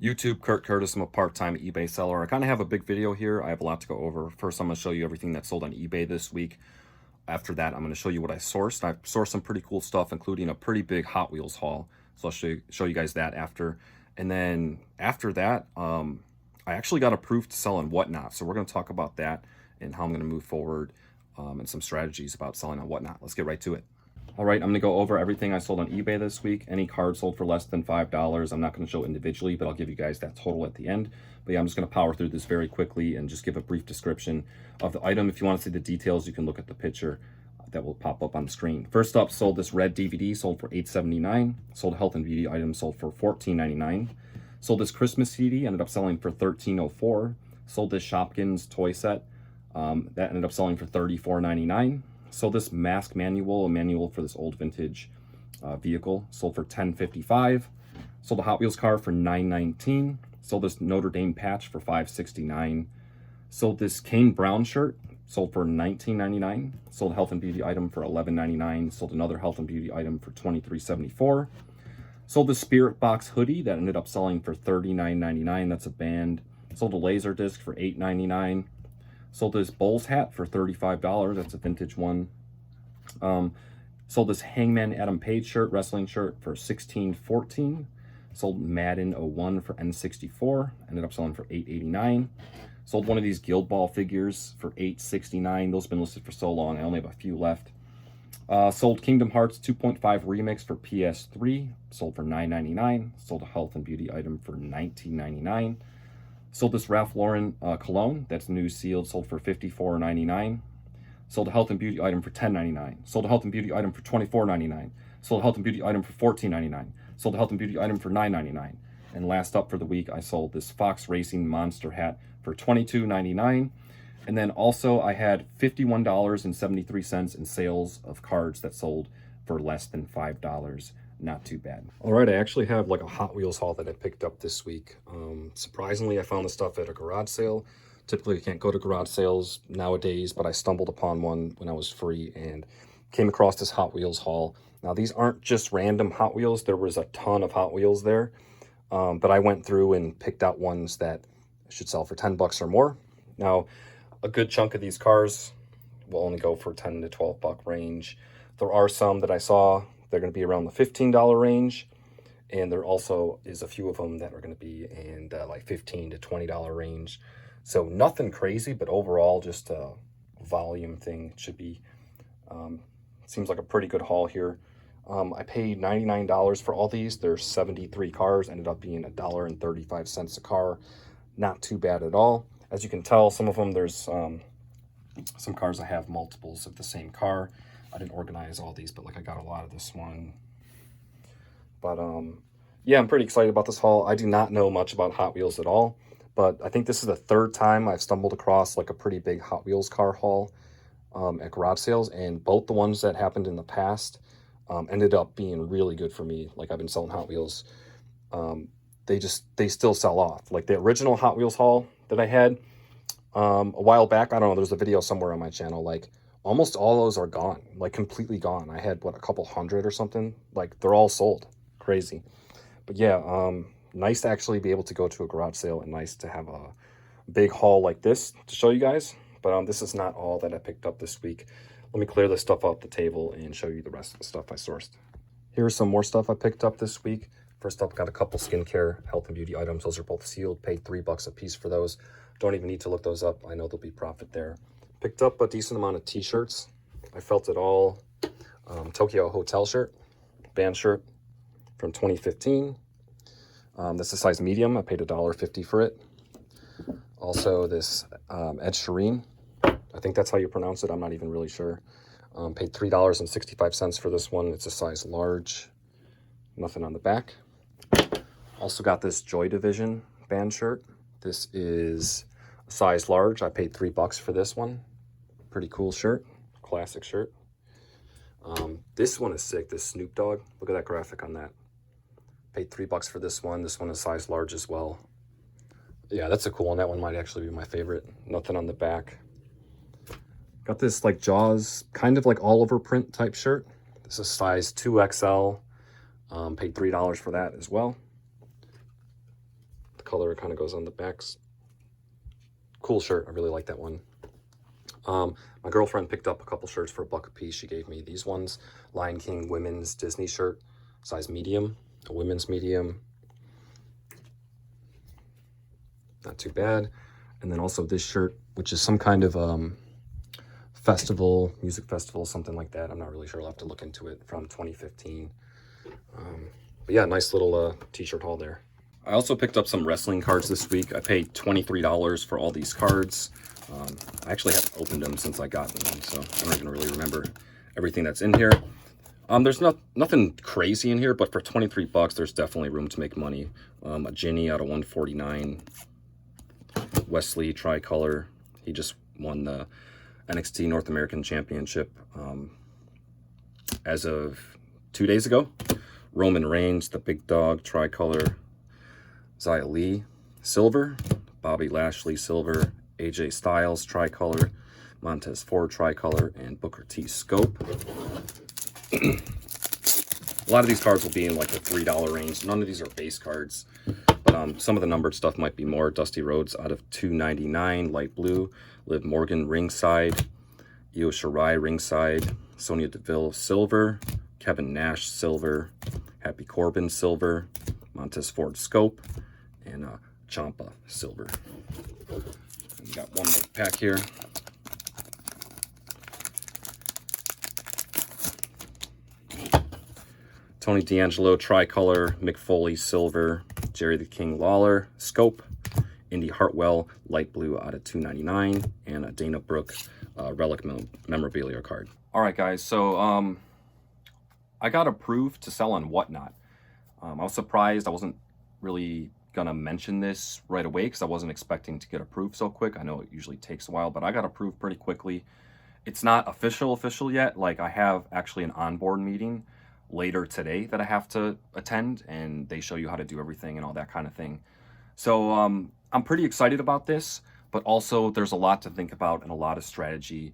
YouTube, Kurt Curtis. I'm a part-time eBay seller. I kind of have a big video here. I have a lot to go over. First, I'm going to show you everything that sold on eBay this week. After that, I'm going to show you what I sourced. I've sourced some pretty cool stuff, including a pretty big Hot Wheels haul. So I'll show you guys that after. And then after that, I actually got approved to sell on Whatnot. So we're going to talk about that and how I'm going to move forward and some strategies about selling on Whatnot. Let's get right to it. All right, I'm going to go over everything I sold on eBay this week. Any card sold for less than $5. I'm not going to show individually, but I'll give you guys that total at the end. But yeah, I'm just going to power through this very quickly and just give a brief description of the item. If you want to see the details, you can look at the picture that will pop up on the screen. First up, sold this red DVD, sold for $8.79. Sold a health and beauty item, sold for $14.99. Sold this Christmas CD, ended up selling for $13.04. Sold this Shopkins toy set, that ended up selling for $34.99. Sold this mask manual, a manual for this old vintage vehicle, sold for $10.55. Sold a Hot Wheels car for $9.19. Sold this Notre Dame patch for $5.69. Sold this Kane Brown shirt, sold for $19.99. Sold a health and beauty item for $11.99. Sold another health and beauty item for $23.74. Sold the Spirit Box hoodie that ended up selling for $39.99. That's a band. Sold a laser disc for $8.99. Sold this Bulls hat for $35. That's a vintage one. Sold this Hangman Adam Page shirt, wrestling shirt, for $16.14. Sold Madden 01 for N64. Ended up selling for $8.89. Sold one of these Guild Ball figures for $8.69. Those have been listed for so long. I only have a few left. Sold Kingdom Hearts 2.5 Remix for PS3. Sold for $9.99. Sold a health and beauty item for $19.99. Sold this Ralph Lauren cologne that's new sealed, sold for $54.99. Sold a health and beauty item for $10.99. Sold a health and beauty item for $24.99. Sold a health and beauty item for $14.99. Sold a health and beauty item for $9.99. And last up for the week, I sold this Fox Racing Monster hat for $22.99. And then also I had $51.73 in sales of cards that sold for less than $5. Not too bad. All right, I actually have like a Hot Wheels haul that I picked up this week. Surprisingly, I found the stuff at a garage sale. Typically, I can't go to garage sales nowadays, but I stumbled upon one when I was free and came across this Hot Wheels haul. Now, these aren't just random Hot Wheels. There was a ton of Hot Wheels there, but I went through and picked out ones that should sell for $10 or more. Now, a good chunk of these cars will only go for $10 to $12 range. There are some that I saw, they're going to be around the $15 range. And there also is a few of them that are going to be in like $15 to $20 range. So nothing crazy, but overall just a volume thing. It should be, seems like a pretty good haul here. I paid $99 for all these. There's 73 cars, ended up being $1.35 a car. Not too bad at all. As you can tell, some of them, there's some cars I have multiples of the same car. I didn't organize all these, but like I got a lot of this one. But yeah, I'm pretty excited about this haul. I do not know much about Hot Wheels at all, but I think this is the third time I've stumbled across like a pretty big Hot Wheels car haul at garage sales, and both the ones that happened in the past ended up being really good for me. Like I've been selling Hot Wheels. They still sell off. Like the original Hot Wheels haul that I had a while back, I don't know, there's a video somewhere on my channel, like almost all those are gone, like completely gone. I had what, a couple hundred or something, like they're all sold. Crazy. But yeah, nice to actually be able to go to a garage sale and nice to have a big haul like this to show you guys. But this is not all that I picked up this week. Let me clear this stuff off the table and show you the rest of the stuff I sourced. Here's some more stuff I picked up this week. First up, got a couple skincare, health and beauty items. Those are both sealed, paid $3 a piece for those. Don't even need to look those up. I know there'll be profit there. Picked up a decent amount of t-shirts. I felt it all. Tokyo Hotel shirt, band shirt from 2015. This is size medium. I paid $1.50 for it. Also this Ed Sheeran. I think that's how you pronounce it. I'm not even really sure. Paid $3.65 for this one. It's a size large. Nothing on the back. Also got this Joy Division band shirt. This is a size large. I paid $3 for this one. Pretty cool shirt. Classic shirt. This one is sick. This Snoop Dogg. Look at that graphic on that. Paid $3 for this one. This one is size large as well. Yeah, that's a cool one. That one might actually be my favorite. Nothing on the back. Got this like Jaws, kind of like Oliver print type shirt. This is size 2XL. Paid $3 for that as well. tricolor. It kind of goes on the backs. Cool shirt. I really like that one. My girlfriend picked up a couple shirts for $1 a piece. She gave me these ones. Lion King women's Disney shirt, size medium, a women's medium. Not too bad. And then also this shirt, which is some kind of festival, music festival, something like that. I'm not really sure. I'll have to look into it, from 2015. But yeah, nice little t-shirt haul there. I also picked up some wrestling cards this week. I paid $23 for all these cards. I actually haven't opened them since I got them, so I don't even really remember everything that's in here. There's nothing crazy in here, but for 23 bucks, there's definitely room to make money. A Ginny out of 149. Wesley tricolor. He just won the NXT North American Championship as of 2 days ago. Roman Reigns, the big dog tricolor. Xia Li, silver. Bobby Lashley, silver. AJ Styles, tricolor. Montez Ford, tricolor. And Booker T, scope. A lot of these cards will be in like the $3 range. None of these are base cards. But some of the numbered stuff might be more. Dusty Rhodes out of $2.99, light blue. Liv Morgan, ringside. Io Shirai, ringside. Sonya Deville, silver. Kevin Nash, silver. Happy Corbin, silver. Montez Ford, scope. And Ciampa, silver. And we got one more pack here. Tony D'Angelo, tricolor. Mick Foley, silver. Jerry the King Lawler, scope. Indy Hartwell, light blue out of $2.99. And a Dana Brooke relic memorabilia card. All right, guys. So I got approved to sell on Whatnot. I was surprised. I wasn't really going to mention this right away because I wasn't expecting to get approved so quick. I know it usually takes a while, but I got approved pretty quickly. It's not official yet. Like, I have actually an onboard meeting later today that I have to attend, and they show you how to do everything and all that kind of thing. So I'm pretty excited about this, but also there's a lot to think about and a lot of strategy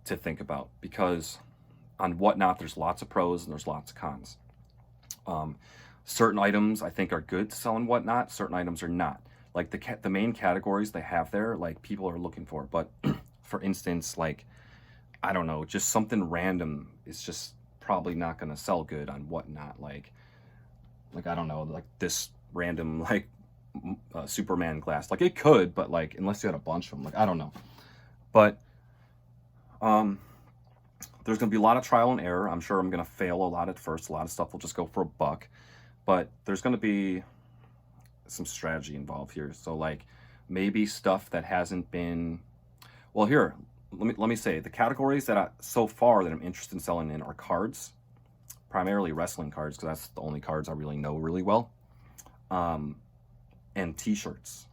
to think about, because on Whatnot there's lots of pros and there's lots of cons. Certain items I think are good to sell on Whatnot, certain items are not. Like the main categories they have there, like, people are looking for, but for instance, like, I don't know, just something random is just probably not going to sell good on Whatnot. Like I don't know, like this random like Superman glass, like it could, but like unless you had a bunch of them, like I don't know. But there's gonna be a lot of trial and error. I'm sure I'm gonna fail a lot at first. A lot of stuff will just go for $1, but there's gonna be some strategy involved here. So like maybe stuff that hasn't been, well, here, let me say the categories that so far that I'm interested in selling in are cards, primarily wrestling cards, because that's the only cards I really know really well, and t-shirts.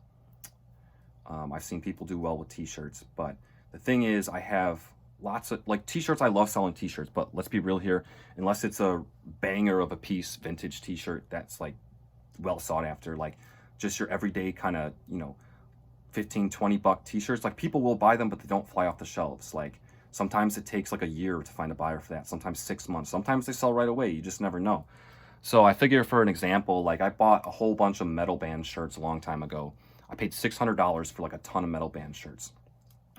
I've seen people do well with t-shirts, but the thing is, I have lots of like t-shirts. I love selling t-shirts, but let's be real here. Unless it's a banger of a piece vintage t-shirt that's like well sought after, like just your everyday kind of, you know, $15-20 t-shirts, like people will buy them, but they don't fly off the shelves. Like sometimes it takes like a year to find a buyer for that, sometimes 6 months, sometimes they sell right away. You just never know. So I figure, for an example, like I bought a whole bunch of metal band shirts a long time ago. I paid $600 for like a ton of metal band shirts.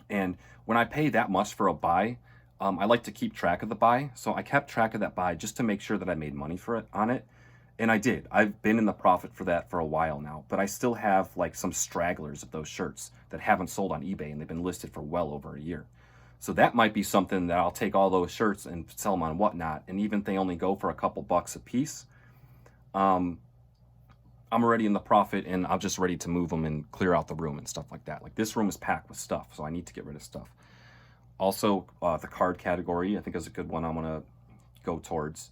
And when I pay that much for a buy, I like to keep track of the buy. So I kept track of that buy just to make sure that I made money for it on it. And I did. I've been in the profit for that for a while now, but I still have like some stragglers of those shirts that haven't sold on eBay, and they've been listed for well over a year. So that might be something that I'll take all those shirts and sell them on Whatnot. And even if they only go for a couple bucks a piece, I'm already in the profit, and I'm just ready to move them and clear out the room and stuff like that. Like this room is packed with stuff, so I need to get rid of stuff. Also, the card category I think is a good one I'm gonna go towards.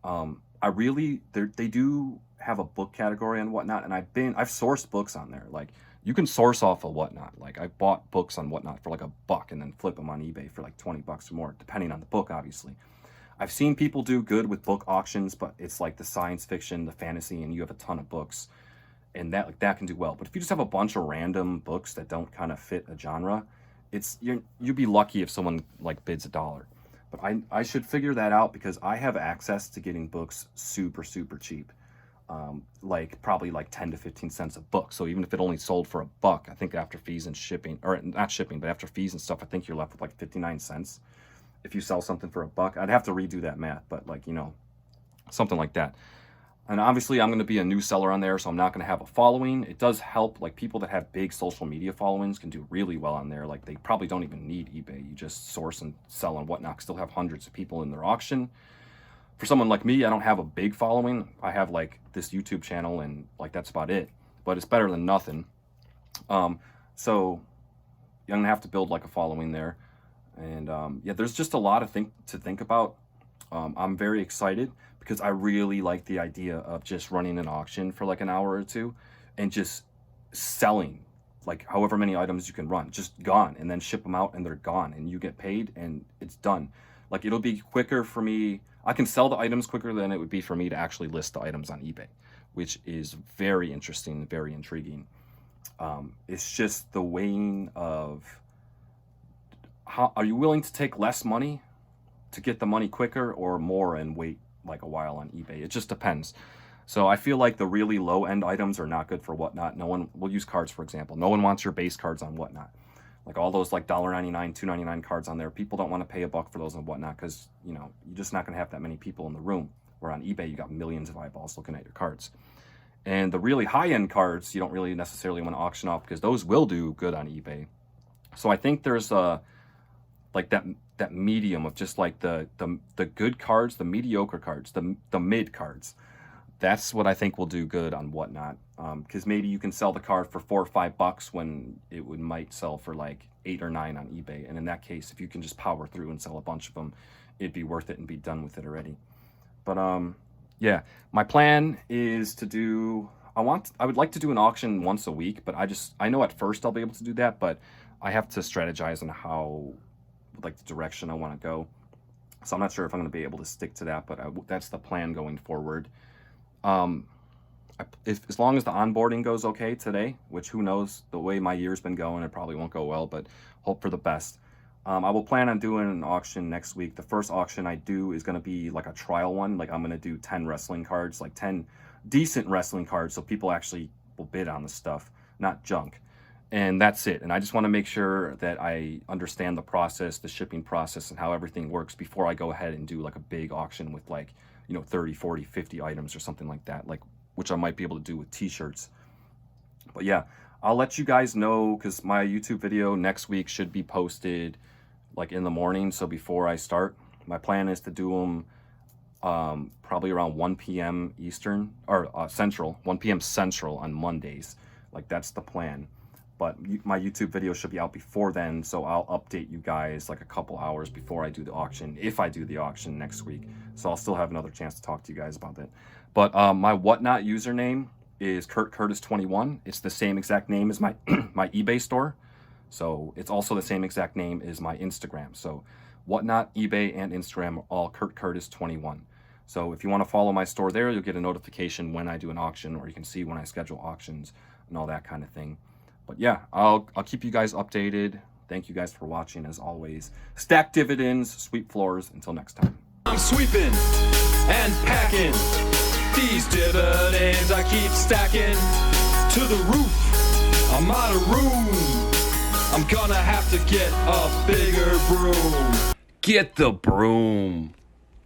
They do have a book category and Whatnot, and I've sourced books on there. Like you can source off of Whatnot. Like I bought books on Whatnot for like $1 and then flip them on eBay for like 20 bucks or more, depending on the book, obviously. I've seen people do good with book auctions, but it's like the science fiction, the fantasy, and you have a ton of books, and that can do well. But if you just have a bunch of random books that don't kind of fit a genre, you'd be lucky if someone like bids $1. But I should figure that out, because I have access to getting books super, super cheap. like probably like 10 to 15 cents a book. So even if it only sold for $1, I think after fees and shipping, or not shipping, but after fees and stuff, I think you're left with like 59 cents if you sell something for $1. I'd have to redo that math, but like, you know, something like that. And obviously I'm going to be a new seller on there, so I'm not going to have a following. It does help, like people that have big social media followings can do really well on there. Like they probably don't even need eBay. You just source and sell and whatnot. Still have hundreds of people in their auction. For someone like me, I don't have a big following. I have like this YouTube channel and like that's about it. But it's better than nothing. So you're going to have to build like a following there. And yeah, there's just a lot of to think about. I'm very excited because I really like the idea of just running an auction for like an hour or two and just selling like however many items you can run, just gone, and then ship them out and they're gone and you get paid and it's done. Like it'll be quicker for me. I can sell the items quicker than it would be for me to actually list the items on eBay, which is very interesting, very intriguing. It's just the weighing of how are you willing to take less money to get the money quicker or more and wait like a while on eBay. It just depends. So I feel like the really low end items are not good for Whatnot. No one will use cards, for example. No one wants your base cards on Whatnot. Like all those like $1.99, $2.99 cards on there. People don't want to pay $1 for those on Whatnot because, you know, you're just not going to have that many people in the room. Where on eBay, you got millions of eyeballs looking at your cards. And the really high end cards, you don't really necessarily want to auction off because those will do good on eBay. So I think there's like that medium of just like the good cards, the mediocre cards, the mid cards. That's what I think will do good on Whatnot. Because maybe you can sell the card for $4 or $5 when it might sell for like 8 or 9 on eBay. And in that case, if you can just power through and sell a bunch of them, it'd be worth it and be done with it already. But yeah, my plan is to do. I would like to do an auction once a week, but I know at first I'll be able to do that, but I have to strategize on how, like the direction I want to go. So I'm not sure if I'm going to be able to stick to that, but that's the plan going forward. As long as the onboarding goes okay today, which who knows, the way my year's been going, it probably won't go well, but hope for the best. I will plan on doing an auction next week. The first auction I do is going to be like a trial one. Like I'm going to do 10 wrestling cards, like 10 decent wrestling cards, so people actually will bid on the stuff, not junk. And that's it. And I just want to make sure that I understand the process, the shipping process, and how everything works before I go ahead and do like a big auction with like, you know, 30, 40, 50 items or something like that, like which I might be able to do with t-shirts. But yeah, I'll let you guys know because my YouTube video next week should be posted like in the morning. So before I start, my plan is to do them probably around 1 p.m. Eastern or Central, 1 p.m. Central on Mondays. Like that's the plan. But my YouTube video should be out before then, so I'll update you guys like a couple hours before I do the auction, if I do the auction next week. So I'll still have another chance to talk to you guys about that. But my Whatnot username is KurtCurtis21. It's the same exact name as my my eBay store. So it's also the same exact name as my Instagram. So Whatnot, eBay, and Instagram are all KurtCurtis21. So if you want to follow my store there, you'll get a notification when I do an auction, or you can see when I schedule auctions and all that kind of thing. But yeah, I'll keep you guys updated. Thank you guys for watching as always. Stack dividends, sweep floors. Until next time. I'm sweeping and packing these dividends. I keep stacking to the roof. I'm out of room. I'm gonna have to get a bigger broom. Get the broom.